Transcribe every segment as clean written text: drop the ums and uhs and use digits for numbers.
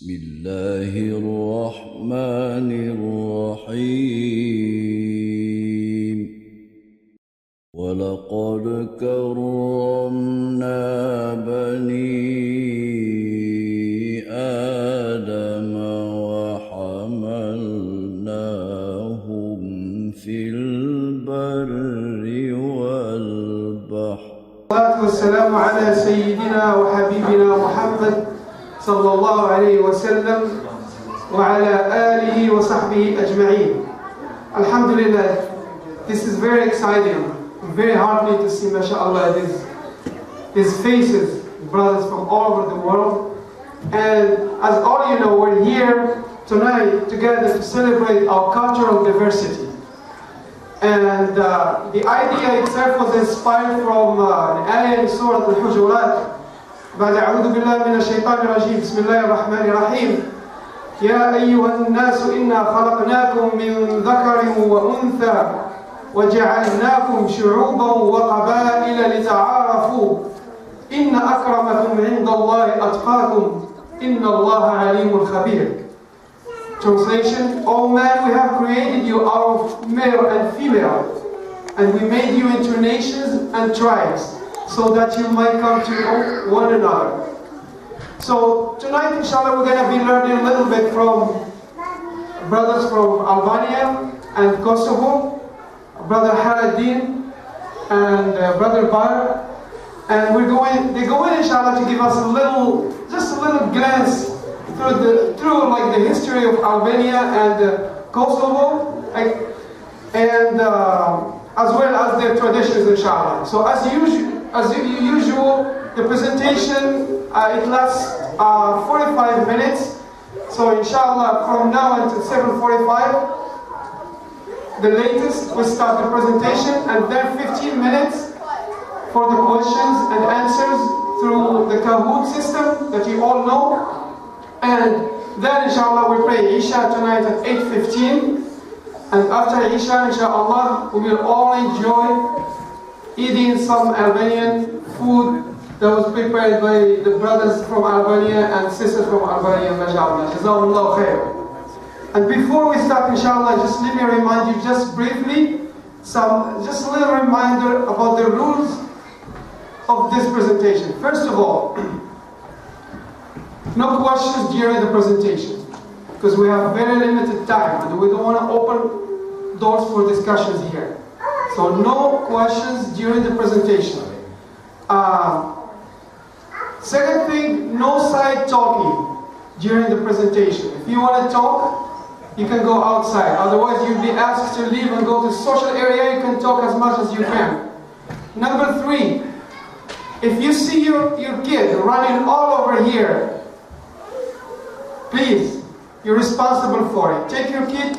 بسم الله الرحمن الرحيم ولقد كرمنا بني آدم وحملناهم في البر والبحر والسلام على سيدنا وحبيبنا محمد صلى الله عليه وسلم وعلى آله وصحبه أجمعين. Alhamdulillah, this is very exciting, very heartening to see, mashallah, these faces, brothers from all over the world. And as all you know, we're here tonight together to celebrate our cultural diversity. And the idea itself was inspired from an ayah in Surah Al-Hujurat. بعد أعوذ بالله من الشيطان الرجيم بسم الله الرحمن الرحيم يا أيها الناس إنا خلقناكم من ذكر وأنثى وجعلناكم شعوبا وقبائل لتعارفوا إن أكرمكم عند الله أتقاكم إن الله عليم خبير. Translation: O man, we have created you out of male and female, and we made you into nations and tribes, so that you might come to know one another. So tonight, inshallah, we're going to be learning a little bit from brothers from Albania and Kosovo, Brother Haradin and Brother Bar, and they're going, inshallah, to give us just a little glance through the history of Albania and Kosovo, and as well as their traditions, inshallah. So as usual, the presentation it lasts 45 minutes. So inshallah, from now until 7:45, the latest, we start the presentation, and then 15 minutes for the questions and answers through the Kahoot system that you all know. And then inshallah we pray Isha tonight at 8:15. And after Isha, inshallah, we will all enjoy eating some Albanian food that was prepared by the brothers from Albania and sisters from Albania, mashallah. Jazakumullahu khair. And before we start, inshallah, just let me remind you just briefly, just a little reminder about the rules of this presentation. First of all, no questions during the presentation, because we have very limited time and we don't want to open doors for discussions here. So no questions during the presentation. Second thing, no side talking during the presentation. If you want to talk, you can go outside. Otherwise, you'll be asked to leave and go to the social area. You can talk as much as you can. Number 3, if you see your kid running all over here, please, you're responsible for it. Take your kid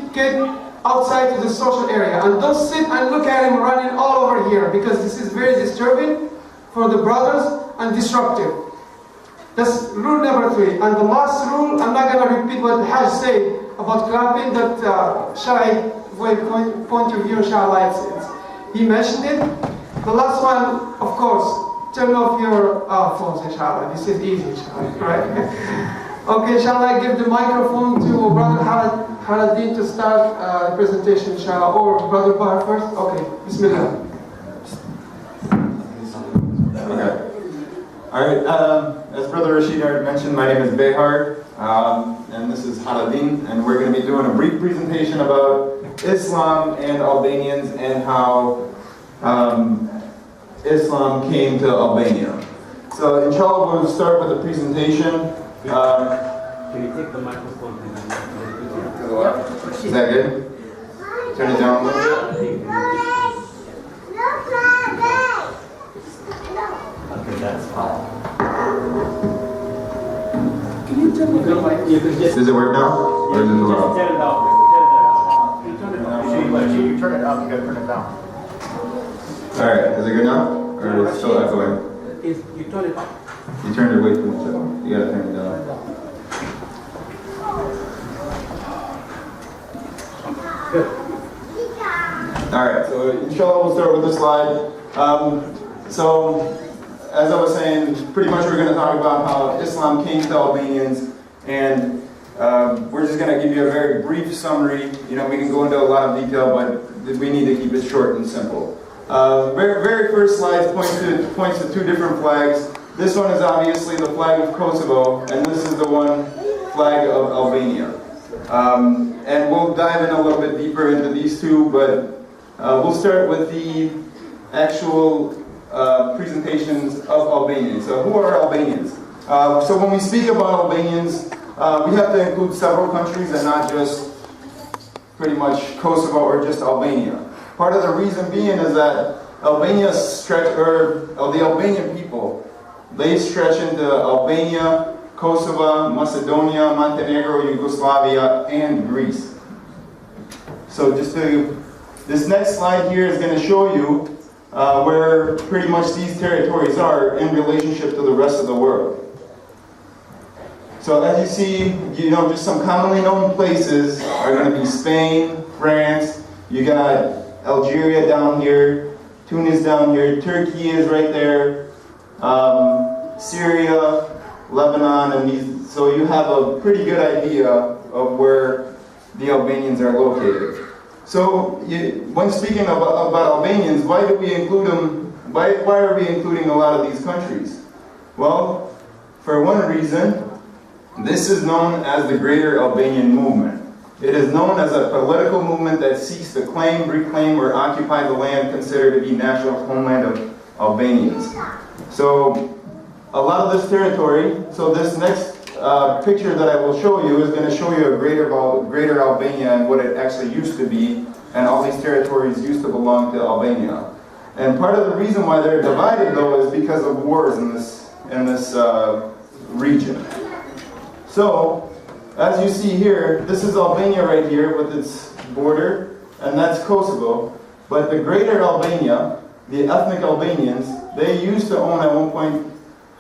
outside to the social area, and don't sit and look at him running all over here, because this is very disturbing for the brothers and disruptive. That's rule number 3. And the last rule, I'm not going to repeat what Hajj said about clapping, that Shai point of view, inshallah, he mentioned it. The last one, of course, turn off your phones, inshallah. This is easy, inshallah, right? Okay, shall I give the microphone to Brother Haradin to start the presentation, inshallah, or Brother Bahar first? Okay, Bismillah. Okay. Alright, as Brother Rashid already mentioned, my name is Behar, and this is Haradin, and we're going to be doing a brief presentation about Islam and Albanians and how Islam came to Albania. So, inshallah, we'll start with the presentation. Can you take the microphone? To the left. Is that good? Turn it down a little bit. Okay, that's fine. Can you tell me? Does it work now? Or is it too loud? Turn it off. You turn it off. You turn it up, you gotta turn it down. Alright, is it good now? Or is it still echoing? You turn it up. You turned it way too much up. You gotta turn it down. Good. Alright, so inshallah we'll start with this slide. So, as I was saying, pretty much we're going to talk about how Islam came to Albanians And we're just going to give you a very brief summary. You know, we can go into a lot of detail, but we need to keep it short and simple. Very first slide points to two different flags. This one is obviously the flag of Kosovo, and this is the one flag of Albania. And we'll dive in a little bit deeper into these two, but we'll start with the actual presentations of Albanians. So who are Albanians? So when we speak about Albanians, we have to include several countries and not just pretty much Kosovo or just Albania. Part of the reason being is that Albania the Albanian people, they stretch into Albania, Kosovo, Macedonia, Montenegro, Yugoslavia, and Greece. So this next slide here is going to show you where pretty much these territories are in relationship to the rest of the world. So as you see, you know, just some commonly known places are going to be Spain, France, you got Algeria down here, Tunis down here, Turkey is right there, Syria, Lebanon, and these. So you have a pretty good idea of where the Albanians are located. So when speaking about Albanians, why do we include them? Why are we including a lot of these countries? Well, for one reason, this is known as the Greater Albanian Movement. It is known as a political movement that seeks to claim, reclaim, or occupy the land considered to be natural homeland of Albanians. So a lot of this territory, so this next picture that I will show you is going to show you a greater Albania and what it actually used to be, and all these territories used to belong to Albania. And part of the reason why they're divided, though, is because of wars in this region. So, as you see here, this is Albania right here with its border, and that's Kosovo. But the greater Albania, the ethnic Albanians, they used to own at one point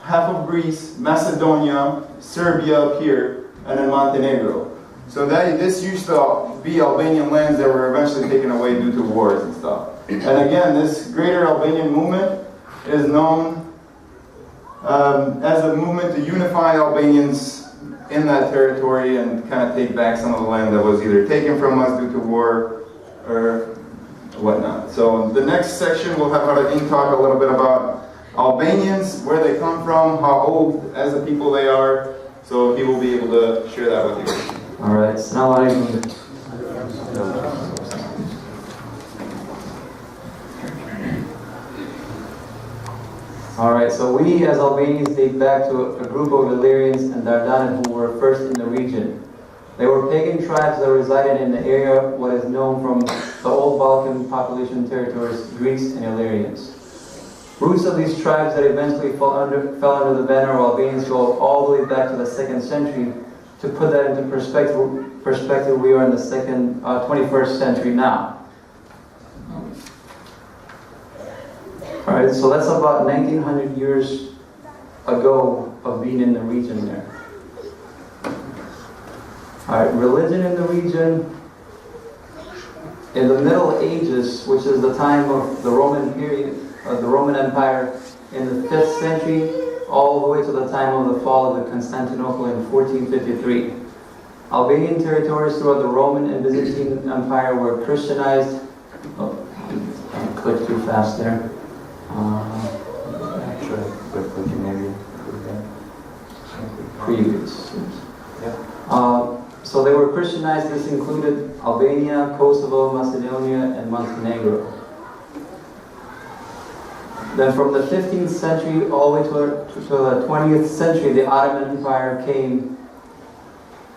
half of Greece, Macedonia, Serbia up here, and then Montenegro. So this used to be Albanian lands that were eventually taken away due to wars and stuff. And again, this Greater Albanian movement is known as a movement to unify Albanians in that territory and kind of take back some of the land that was either taken from us due to war or whatnot. So the next section we'll have Haradin talk a little bit about Albanians, where they come from, how old as a people they are. So he will be able to share that with you. All right. Assalamu alaikum. Alright, so we as Albanians date back to a group of Illyrians and Dardanid who were first in the region. They were pagan tribes that resided in the area what is known from the old Balkan population territories, Greeks and Illyrians. Roots of these tribes that eventually fell under the banner of Albanians go all the way back to the 2nd century. To put that into perspective, we are in the 21st century now. Alright, so that's about 1900 years ago of being in the region there. Alright, religion in the region. In the Middle Ages, which is the time of the Roman period, the Roman Empire, in the 5th century, all the way to the time of the fall of the Constantinople in 1453. Albanian territories throughout the Roman and Byzantine Empire were Christianized. Oh, I clicked too fast there. Previous. So they were Christianized. This included Albania, Kosovo, Macedonia, and Montenegro. Then from the 15th century all the way to the 20th century, the Ottoman Empire came.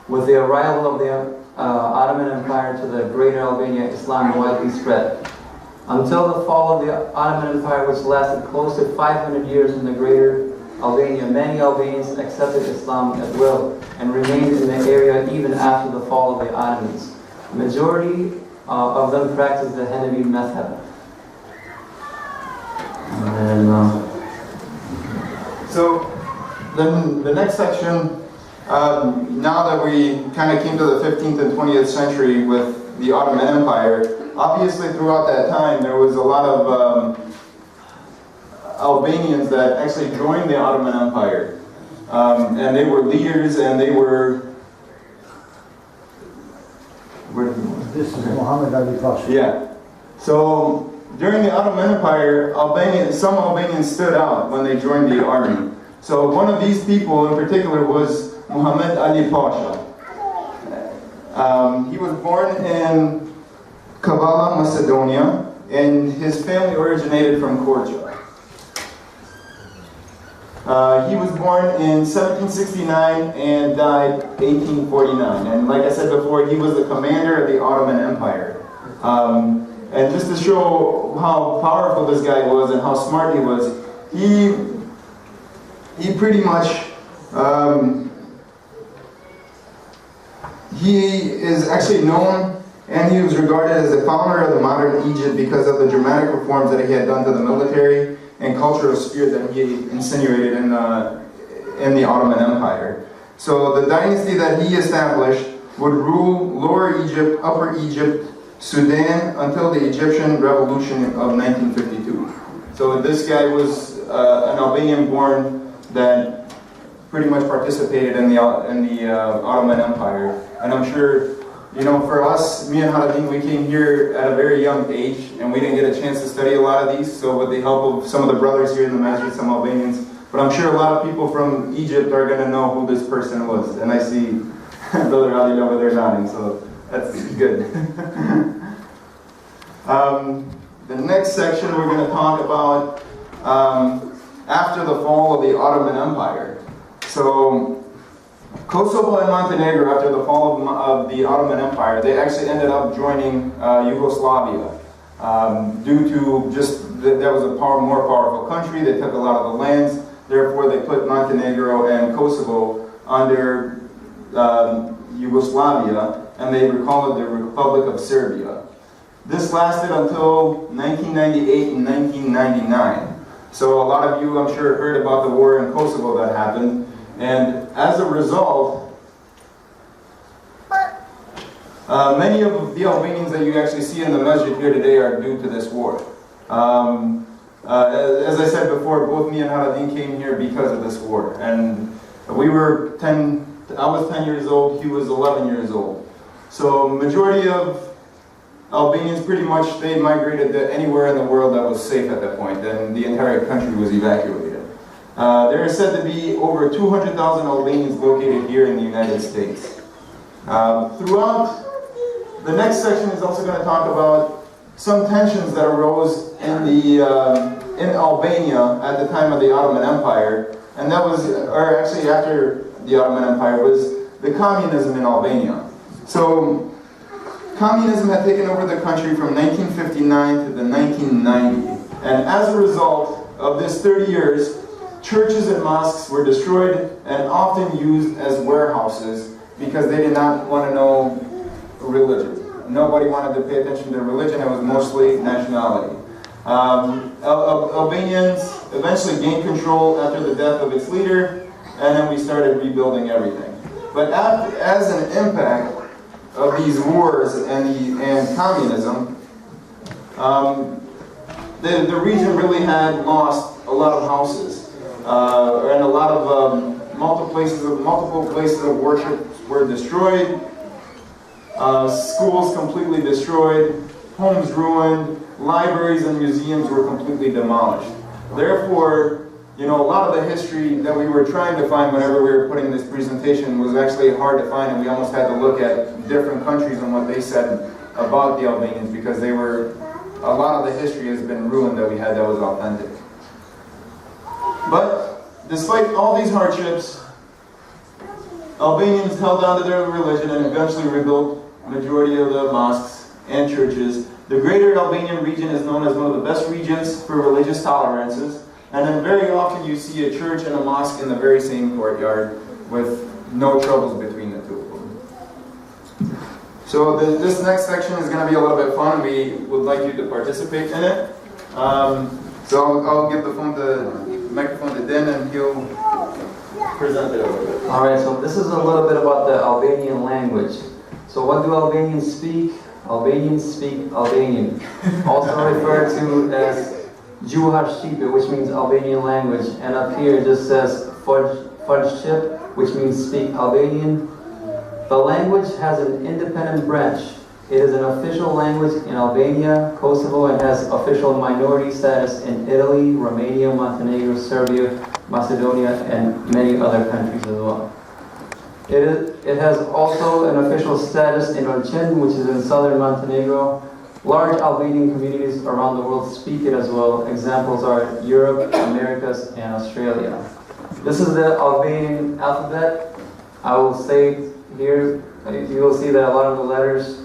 With the arrival of the Ottoman Empire to the Greater Albania, Islam widely spread. Until the fall of the Ottoman Empire, which lasted close to 500 years in the Greater Albania, many Albanians accepted Islam at will and remained in the area even after the fall of the Ottomans. The majority of them practiced the Hanafi method. And then, so then the next section, now that we kind of came to the 15th and 20th century with the Ottoman Empire, obviously throughout that time there was a lot of Albanians that actually joined the Ottoman Empire. and they were leaders, and they were. This is Muhammad Ali Pasha. Yeah. So during the Ottoman Empire, some Albanians stood out when they joined the army. So one of these people in particular was Muhammad Ali Pasha. He was born in Kavala, Macedonia, and his family originated from Korcha. He was born in 1769 and died 1849. And like I said before, he was the commander of the Ottoman Empire. And just to show how powerful this guy was and how smart he was, he pretty much, he is actually known, and he was regarded as the founder of the modern Egypt because of the dramatic reforms that he had done to the military and cultural sphere that he insinuated in the Ottoman Empire. So the dynasty that he established would rule Lower Egypt, Upper Egypt, Sudan until the Egyptian Revolution of 1952. So this guy was an Albanian born that pretty much participated in the Ottoman Empire. And I'm sure, you know, for us, me and Haradin, we came here at a very young age, and we didn't get a chance to study a lot of these. So with the help of some of the brothers here in the Masjid, some Albanians, but I'm sure a lot of people from Egypt are going to know who this person was. And I see Brother Ali over there nodding, so that's good. The next section we're going to talk about after the fall of the Ottoman Empire. So Kosovo and Montenegro, after the fall of the Ottoman Empire, they actually ended up joining Yugoslavia due to just that was a more powerful country. They took a lot of the lands. Therefore, they put Montenegro and Kosovo under Yugoslavia, and they recalled it the Republic of Serbia. This lasted until 1998 and 1999. So a lot of you, I'm sure, heard about the war in Kosovo that happened. And as a result, many of the Albanians that you actually see in the masjid here today are due to this war. As I said before, both me and Haradin came here because of this war. And we were I was 10 years old, he was 11 years old. So majority of Albanians pretty much, they migrated to anywhere in the world that was safe at that point, and the entire country was evacuated. There are said to be over 200,000 Albanians located here in the United States. Throughout, the next section is also going to talk about some tensions that arose in Albania at the time of the Ottoman Empire, and that was, or actually after the Ottoman Empire, was the communism in Albania. So, communism had taken over the country from 1959 to the 1990, and as a result of this 30 years, churches and mosques were destroyed and often used as warehouses because they did not want to know religion. Nobody wanted to pay attention to religion, it was mostly nationality. Albanians eventually gained control after the death of its leader, and then we started rebuilding everything. But as an impact of these wars and communism, the region really had lost a lot of houses, and a lot of multiple places of worship were destroyed, schools completely destroyed, homes ruined, libraries and museums were completely demolished. Therefore, you know, a lot of the history that we were trying to find whenever we were putting this presentation was actually hard to find, and we almost had to look at different countries and what they said about the Albanians, because a lot of the history has been ruined that we had that was authentic. But despite all these hardships, Albanians held on to their religion and eventually rebuilt majority of the mosques and churches. The greater Albanian region is known as one of the best regions for religious tolerances. And then very often you see a church and a mosque in the very same courtyard with no troubles between the two of them. So this next section is going to be a little bit fun. We would like you to participate in it. So I'll give the microphone to Den, and he'll present it a little bit. Alright, so this is a little bit about the Albanian language. So what do Albanians speak? Albanians speak Albanian, also referred to as Gjuhar Shqipe, which means Albanian language. And up here it just says Foj Farship, which means speak Albanian. The language has an independent branch. It is an official language in Albania, Kosovo, and has official minority status in Italy, Romania, Montenegro, Serbia, Macedonia, and many other countries as well. It has also an official status in Orchin, which is in southern Montenegro. Large Albanian communities around the world speak it as well. Examples are Europe, Americas, and Australia. This is the Albanian alphabet. I will say it here, you will see that a lot of the letters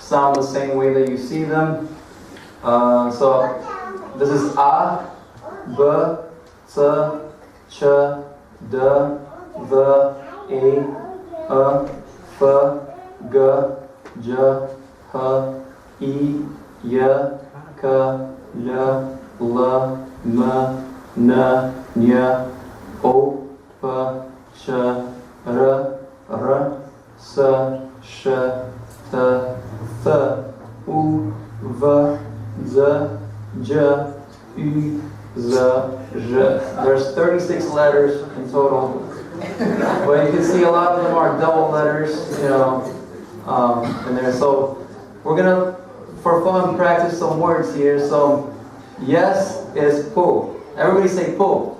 sound the same way that you see them. So this is A, B, C, Ch, D, V, E, F, G, J, H, I, J, K, L, L, M, N, N, O, P, Q, R, R, S, Š, T, Th, U, V, Z, J, U, Z, Ž. There's 36 letters in total. But you can see a lot of them are double letters, in there. So we're gonna, for fun, practice some words here. So yes is po. Everybody say po.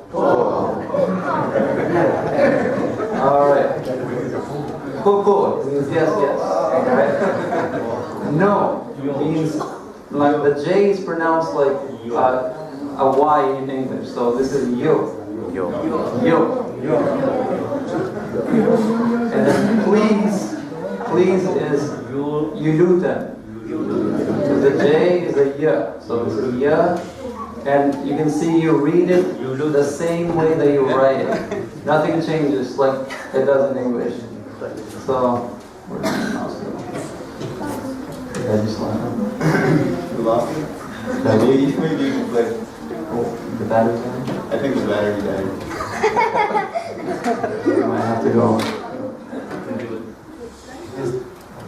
Alright. Po means yes, yes. Alright. No means, like the J is pronounced like a Y in English. So this is yo. Yo. And then please is yuluta. So the J is a Y. So this is Y. And you can see you read it the same way that you write it. Nothing changes like it does in English. So, where's the mouse go? Did I just line You lost it? Maybe you can play. Oh, the battery died? I think the battery died. You might have to go.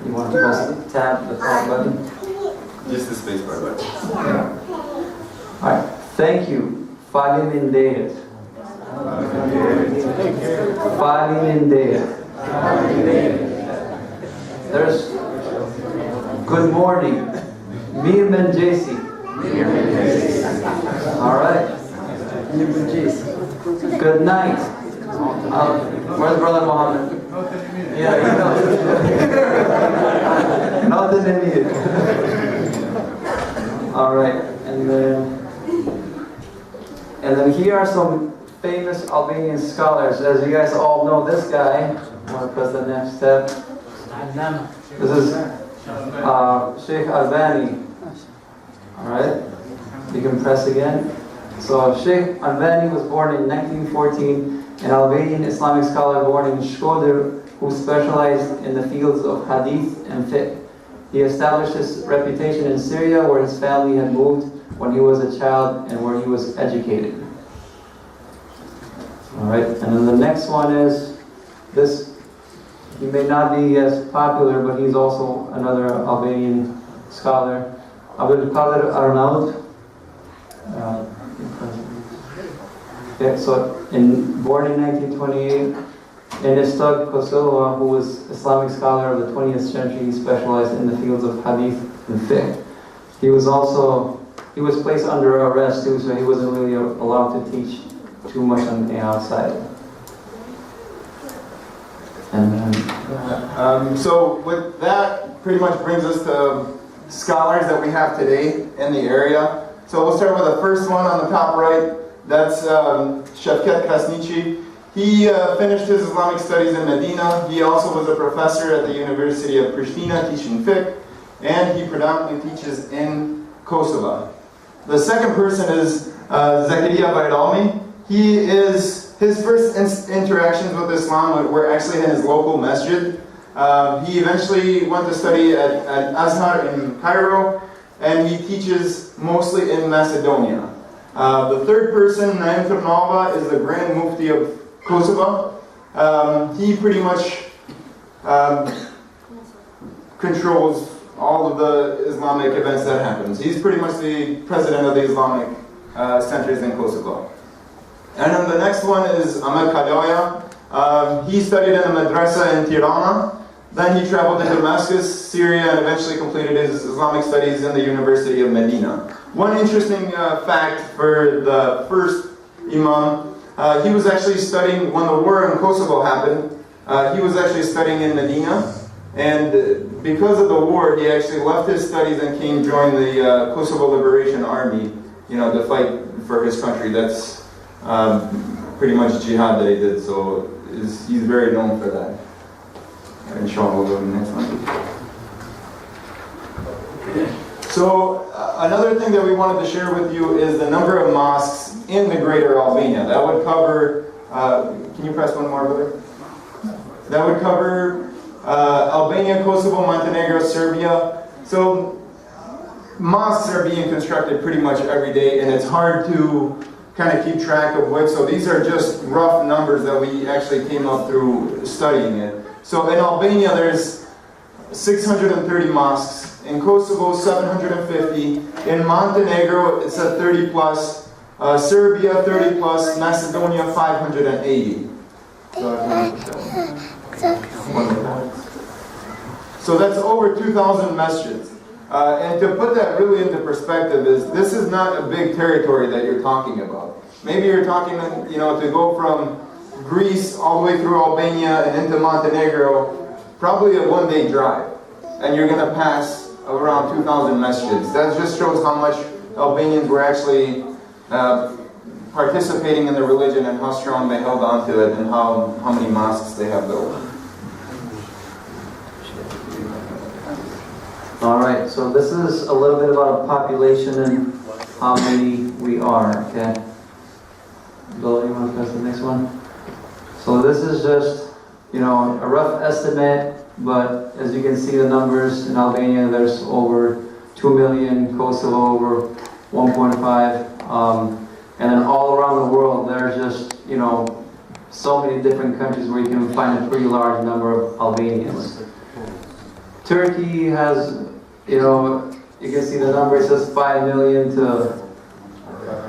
You want to press tap the top button? Just the spacebar button. Yeah. Alright, thank you. Faleminderit. Faleminderit. There's good morning. Mirëmëngjesi. Alright. Good night. Where's Brother Muhammad? Yeah, you know. Nothing in here. Alright, and then here are some famous Albanian scholars. As you guys all know, this guy. I want to press the next step. This is Sheikh Albani. Alright, you can press again. So Sheikh Albani was born in 1914, an Albanian Islamic scholar born in Shkodër who specialized in the fields of hadith and fiqh. He established his reputation in Syria, where his family had moved when he was a child and where he was educated. Alright, and then the next one is this. He may not be as popular, but he's also another Albanian scholar. Abdul Qadir Arnaud. Born in 1928 in Istog, Kosovo, who was Islamic scholar of the 20th century. He specialized in the fields of hadith and fiqh. He was placed under arrest too, so he wasn't really allowed to teach too much on the outside. And then, so with that, pretty much brings us to scholars that we have today in the area. So we'll start with the first one on the top right. That's Shavkat Krasniqi. He finished his Islamic studies in Medina. He also was a professor at the University of Pristina teaching fiqh, and he predominantly teaches in Kosovo. The second person is Zakaria Bayrami. His first interactions with Islam were actually in his local masjid. He eventually went to study at Azhar in Cairo, and he teaches mostly in Macedonia. The third person, Naim Turnova, is the Grand Mufti of Kosovo. He pretty much controls all of the Islamic events that happens. He's pretty much the president of the Islamic centers in Kosovo. And then the next one is Ahmed Kaloya. He studied in a madrasa in Tirana. Then he traveled to Damascus, Syria, and eventually completed his Islamic studies in the University of Medina. One interesting fact for the first Imam, he was actually studying, when the war in Kosovo happened, he was actually studying in Medina. And because of the war, he actually left his studies and came join the Kosovo Liberation Army, to fight for his country. That's pretty much jihad that he did, so he's very known for that. Inshallah, we'll go to the next one. So, another thing that we wanted to share with you is the number of mosques in the greater Albania. That would cover, can you press one more, brother? That would cover Albania, Kosovo, Montenegro, Serbia. So, mosques are being constructed pretty much every day, and it's hard to kind of keep track of what. So these are just rough numbers that we actually came up through studying it. So in Albania, there's 630 mosques. In Kosovo, 750. In Montenegro, it's at 30 plus. Serbia, 30 plus. Macedonia, 580. So that's over 2,000 masjids. And to put that really into perspective, this is not a big territory that you're talking about. Maybe you're talking, to go from Greece all the way through Albania and into Montenegro, probably a one-day drive. And you're going to pass around 2,000 masjids. That just shows how much Albanians were actually participating in the religion and how strong they held on to it and how many mosques they have built. Alright, so this is a little bit about population and how many we are, okay? Bill, you want to press the next one? So this is just, a rough estimate, but as you can see the numbers in Albania, there's over 2 million, Kosovo over 1.5, and then all around the world there's just, so many different countries where you can find a pretty large number of Albanians. Turkey has, you can see the number, it says 5 million to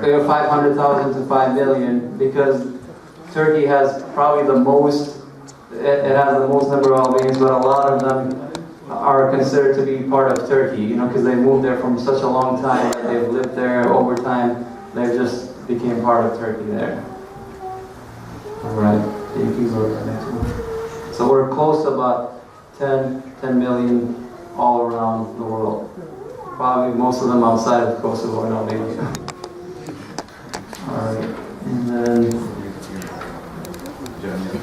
500,000 to 5 million, because Turkey has probably the most, it has the most number of Albanians, but a lot of them are considered to be part of Turkey, because they moved there from such a long time, they've lived there over time, they just became part of Turkey there. Alright, you can go to the next one. So we're close to about 10 million all around the world. Probably most of them outside of Kosovo and Albania. Alright, and then...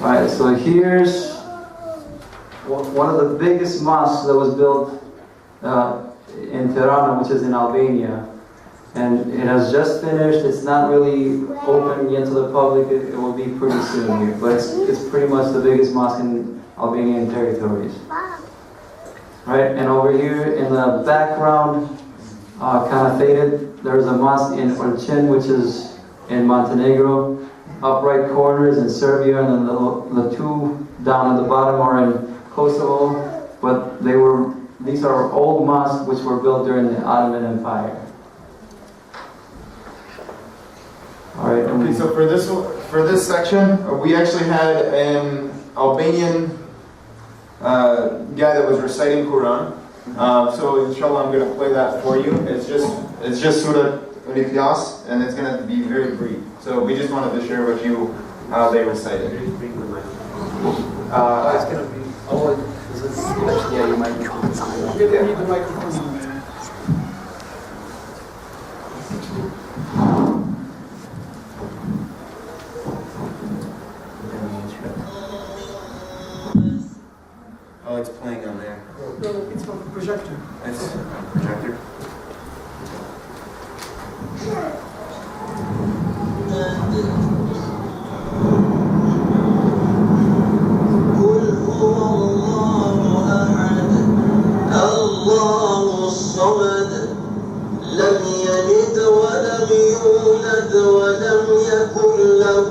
Alright, so here's one of the biggest mosques that was built in Tirana, which is in Albania. And it has just finished. It's not really open yet to the public. It will be pretty soon here. But it's pretty much the biggest mosque in Albanian territories. Right, and over here in the background, kind of faded, there's a mosque in Orchin, which is in Montenegro. Upright corners in Serbia, and then the two down at the bottom are in Kosovo. But these are old mosques which were built during the Ottoman Empire. All right. Okay, so for this section, we actually had an Albanian guy that was reciting Quran. So inshallah, I'm going to play that for you. It's just Surah Al-Ikhlas, and it's going to be very brief. So we just wanted to share with you how they recited. It's going to be. Oh, is this? Yeah, you might. You need the microphone. Oh, it's playing on there. No, it's from the projector. It's projector. قل هو الله أحد الله الصمد لم يلد ولم يولد ولم يكن له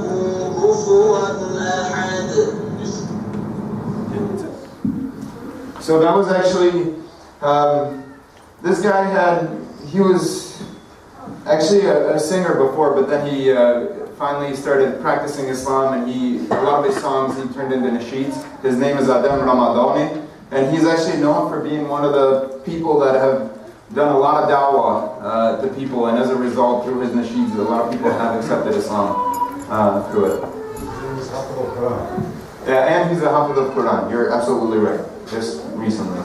كفوا أحد. So that was actually, this guy he was actually a singer before, but then he finally started practicing Islam, and a lot of his songs he turned into nasheeds. His name is Adam Ramadani, and he's actually known for being one of the people that have done a lot of da'wah to people, and as a result, through his nasheeds, a lot of people have accepted Islam through it. Yeah, and he's a Hafiz of Quran. You're absolutely right. Just recently.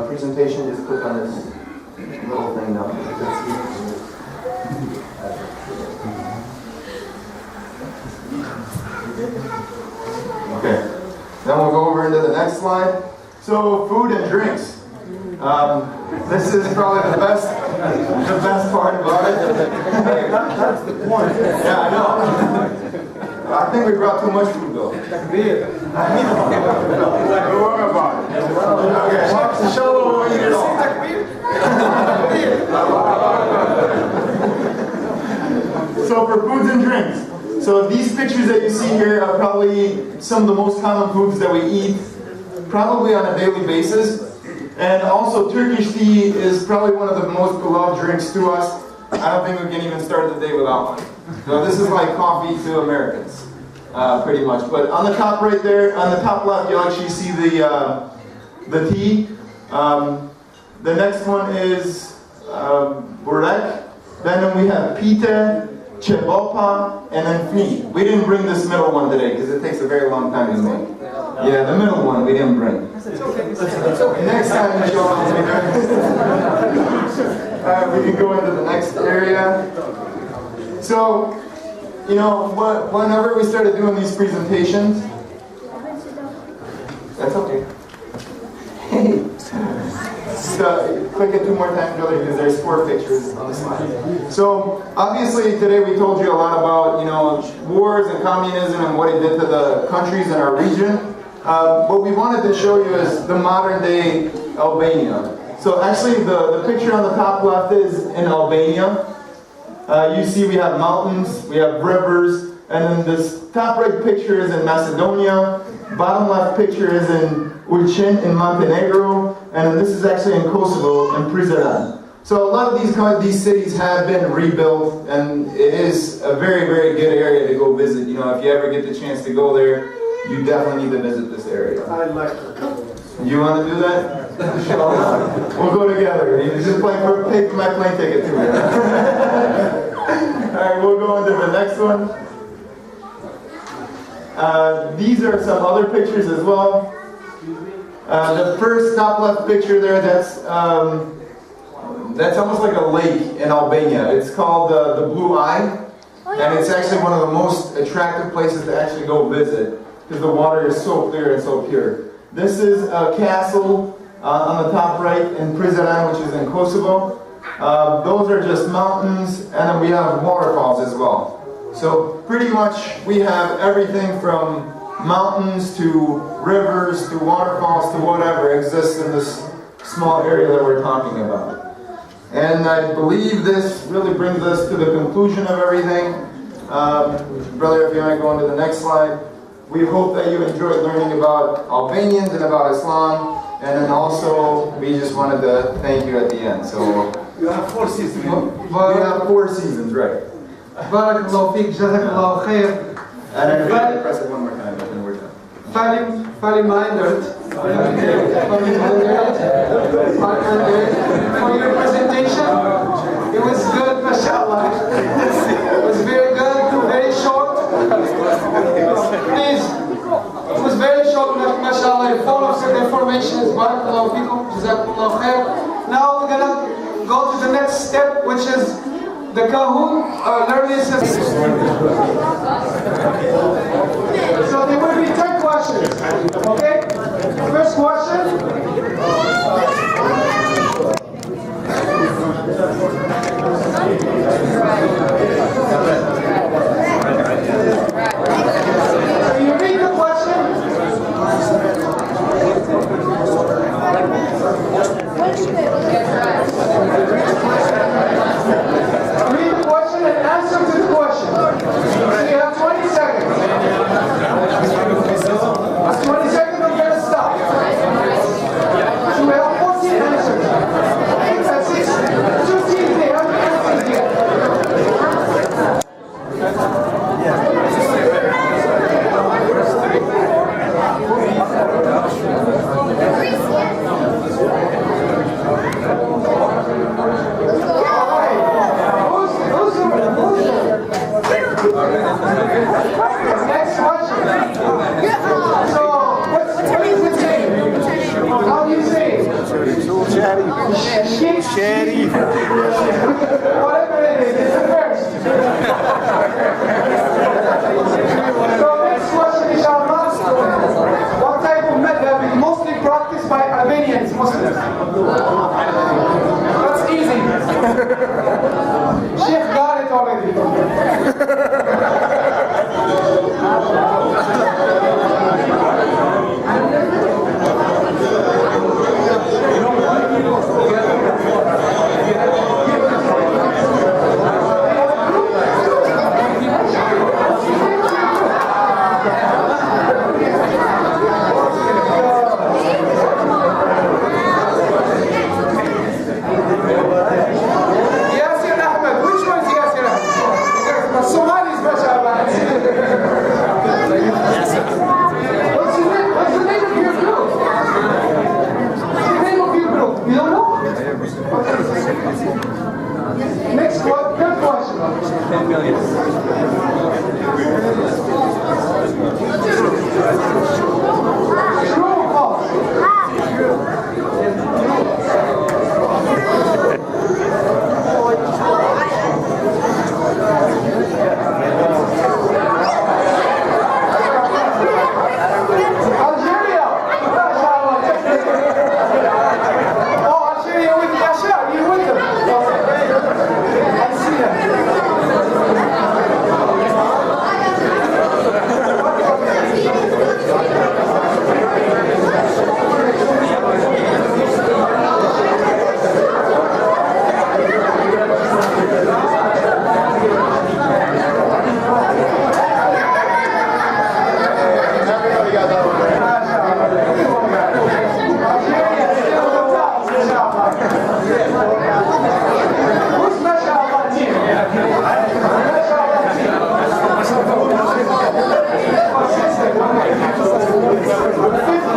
Presentation, just click on this little thing now. Okay. Then we'll go over into the next slide. So, food and drinks. This is probably the best part about it. That's the point. Yeah, I know. I think we brought too much food though. Don't worry about it. Okay. Show what you know. So for foods and drinks. So these pictures that you see here are probably some of the most common foods that we eat, probably on a daily basis. And also Turkish tea is probably one of the most beloved drinks to us. I don't think we can even start the day without one. So this is like coffee to Americans, pretty much. But on the top right there, on the top left, you'll actually see the tea. The next one is burek. Then we have pita, chebopa, and then fni. We didn't bring this middle one today because it takes a very long time to make. Yeah, the middle one we didn't bring. It's okay. Next time we show up. We can go into the next area. So, you know, whenever we started doing these presentations, that's okay. So, click it 2 more times, brother, because there's 4 pictures on the slide. So, obviously, today we told you a lot about, you know, wars and communism and what it did to the countries in our region. What we wanted to show you is the modern day Albania. So actually the picture on the top left is in Albania. You see we have mountains, we have rivers, and then this top right picture is in Macedonia. Bottom left picture is in Ulcin in Montenegro, and then this is actually in Kosovo, in Prizren. So a lot of these cities have been rebuilt, and it is a very, very good area to go visit. You know, if you ever get the chance to go there, you definitely need to visit this area. I'd like to. You want to do that? We'll go together. You just pay for my plane ticket too. Alright, we'll go into the next one. These are some other pictures as well. The first top left picture there, that's almost like a lake in Albania. It's called the Blue Eye. And it's actually one of the most attractive places to actually go visit, because the water is so clear and so pure. This is a castle on the top right in Prizren, which is in Kosovo. Those are just mountains, and then we have waterfalls as well. So pretty much we have everything from mountains to rivers to waterfalls to whatever exists in this small area that we're talking about. And I believe this really brings us to the conclusion of everything. Brother, if you want to go on to the next slide. We hope that you enjoyed learning about Albanians and about Islam. And then also, we just wanted to thank you at the end. So You have 4 seasons. we have 4 seasons, right? Barakallahu feek, jazakallahu khair. And then we can press it 1 more time, but then we're done. Falim-minded for your presentation. It was good, mashallah. It was very good, very short. Please, it was very short, mashallah, full of information. Barakallahu feekum, jazakallahu khair. Now we're gonna go to the next step, which is the Kahoot learning system. So there will be 10 questions. Okay? First question. So you read the question. Read the question and answer to the question. So you have 20 seconds. Whatever it is, it's the first. So next question, inshallah. What type of madhab is mostly practiced by Albanians, Muslims? That's easy. Sheikh got it already. Yasir Ahmed, which one is Yasir Ahmed? Because Somalis, mashallah. What's the name of your group? What's the name of your group? You don't know? Next one, third question. 10 million. True or false? Algeria! Mashallah. Oh, Algeria with Yashar, you with them? I see them. Who's mashallah team? Fifth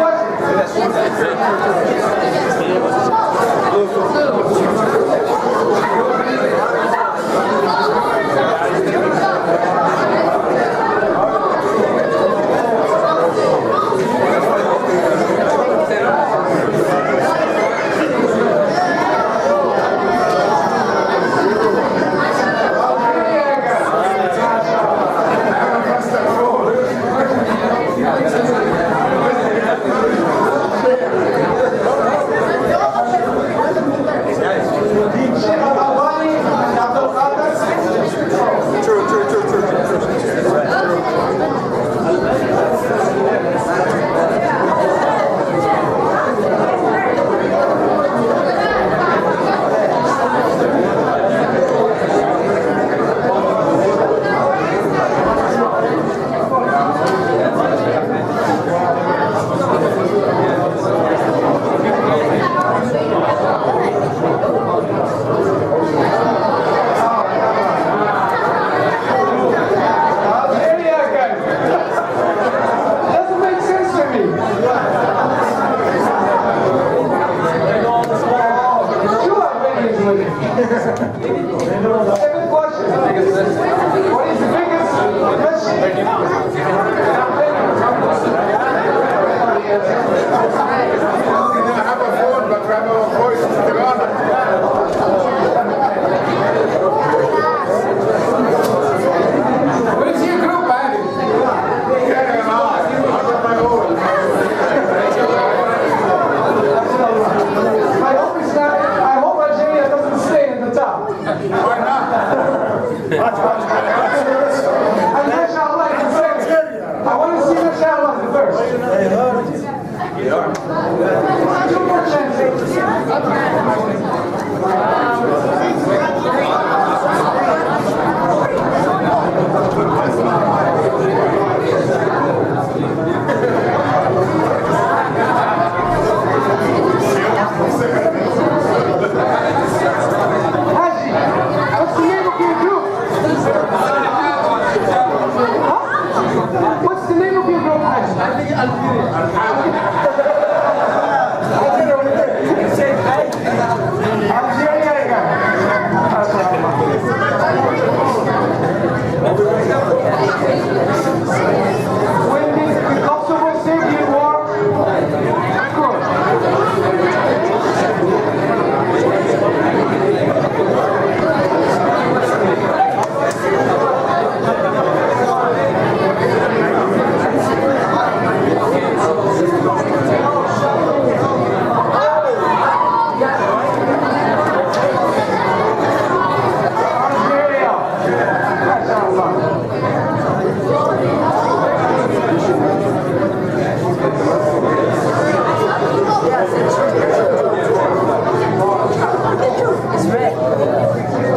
It's red.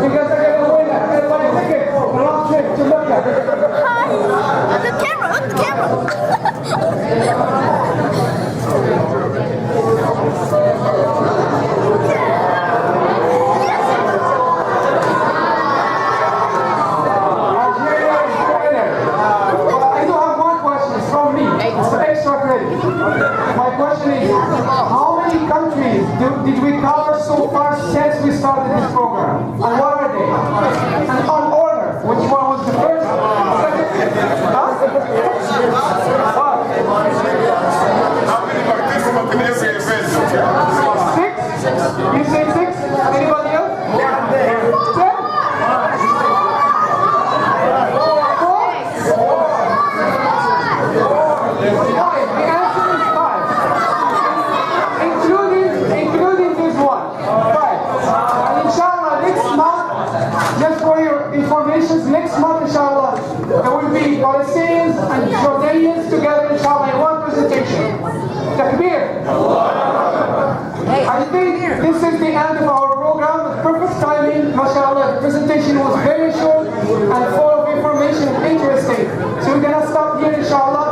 Because I got a winner. I got a ticket. A long trip to look at. Hi. Look at the camera. Look at the camera. I do have one question. It's from me. It's extra credit. My question is, how many countries did we cover so far since we started this program? And what are they? And on order, which one was the first? Huh? How many participants in every event? 6? You say 6? Anybody else? 10? 5. The answer is 5. Including this one. 5. And inshallah next month, just for your information, next month inshallah, there will be Palestinians and Jordanians together inshallah in one presentation. Takbir. I think this is the end of our program. The perfect timing, mashallah. The presentation was very short and full of information and interesting. So we're gonna stop here inshallah.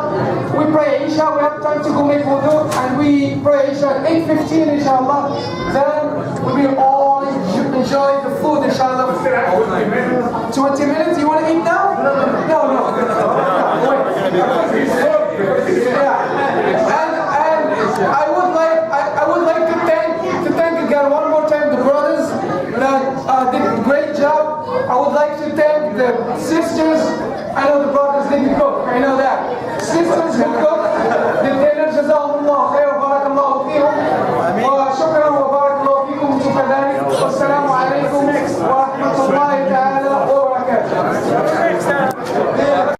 We pray Isha, we have time to go make wudu, and we pray Isha at 8:15 inshallah. Then we will all enjoy the food inshallah. 20 minutes? You want to eat now? No. And I would like to thank again one more time the brothers that did a great job. I would like to thank the sisters